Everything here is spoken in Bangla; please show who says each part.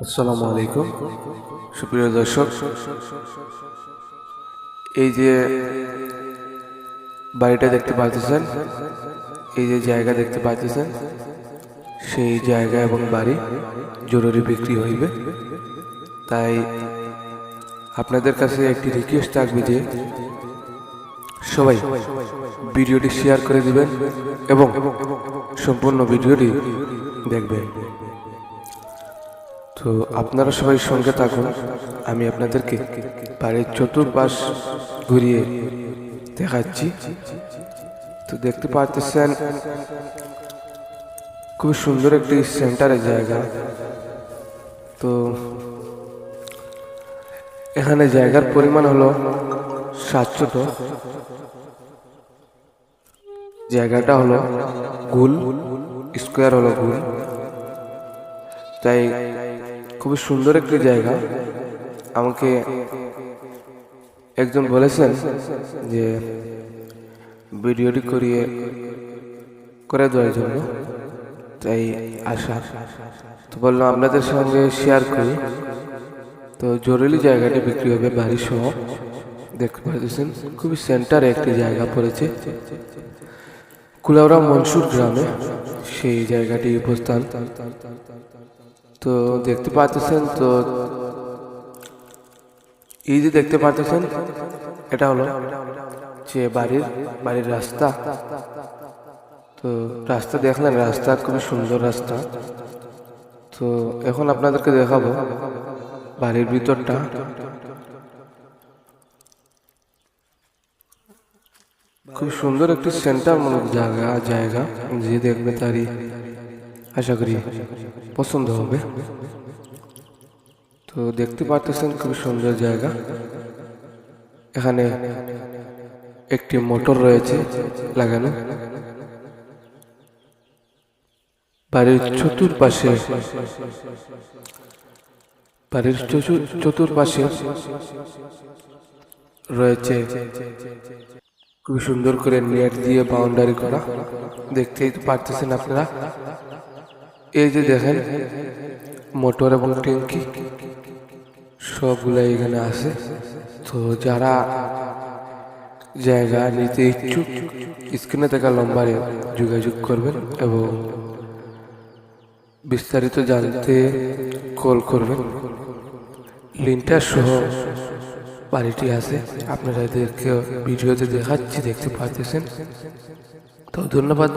Speaker 1: আসসালামু আলাইকুম সুপ্রিয় দর্শক, এই যে বাড়িটা দেখতে পাচ্ছেন, এই যে জায়গা দেখতে পাচ্ছেন, সেই জায়গা এবং বাড়ি জরুরি বিক্রি হইবে। তাই আপনাদের কাছে একটি রিকোয়েস্ট থাকবে যে সবাই ভিডিওটি শেয়ার করে দিবেন এবং সম্পূর্ণ ভিডিওটি দেখবেন। তো আপনারা সবাই সঙ্গে থাকুন, আমি আপনাদেরকে বাড়ির চতুর্পাশ ঘুরিয়ে দেখাচ্ছি। তো দেখতে পাচ্ছেন খুব সুন্দর একটি সেন্টারের জায়গা। তো এখানে জায়গার পরিমাণ হলো 700। জায়গাটা হলো গোল, স্কোয়ার হলো গোল, তাই খুবই সুন্দর একটি জায়গা। আমাকে একজন বলেছেন যে ভিডিওটি করে দেওয়ার জন্য, তাই আশা তো বললাম আপনাদের সঙ্গে শেয়ার করি। তো জরুরি জায়গাটি বিক্রি হবে বাড়ি সহ। দেখতে পাচ্ছেন খুবই সেন্টারে একটি জায়গা পড়েছে, কুলাউড়া মনসুর গ্রামে সেই জায়গাটি অবস্থান। তো দেখতে পাচ্ছেন, তো এই যে দেখতে পাচ্ছেন, এটা হলো যে বাড়ির রাস্তা। তো রাস্তা দেখলেন, রাস্তা খুবই সুন্দর রাস্তা। তো এখন আপনাদেরকে দেখাবো বাড়ির ভিতরটা। খুব সুন্দর একটি সেন্টার মূলক জায়গা যে দেখবে তারই আশা করি পছন্দ হবে। তো দেখতে পাচ্ছেন খুব সুন্দর জায়গা। এখানে একটি মোটর রয়েছে লাগানো। বাড়ির চতুর্পাশে রয়েছে খুব সুন্দর করে নেট দিয়ে বাউন্ডারি করা। দেখতেই পারতেছেন আপনারা। এই যে দেখেন মোটর এবং ট্যাঙ্কি সবগুলো এখানে আছে। তো যারা জায়গা নিতে ইচ্ছুক স্ক্রিনে থাকা নম্বরে যোগাযোগ করবেন এবং বিস্তারিত জানতে কল করবেন। লিঙ্কটা সহ বাড়িটি আছে, আপনারা এদেরকে ভিডিওতে দেখাচ্ছি, দেখতে পাচ্ছেন। তো ধন্যবাদ।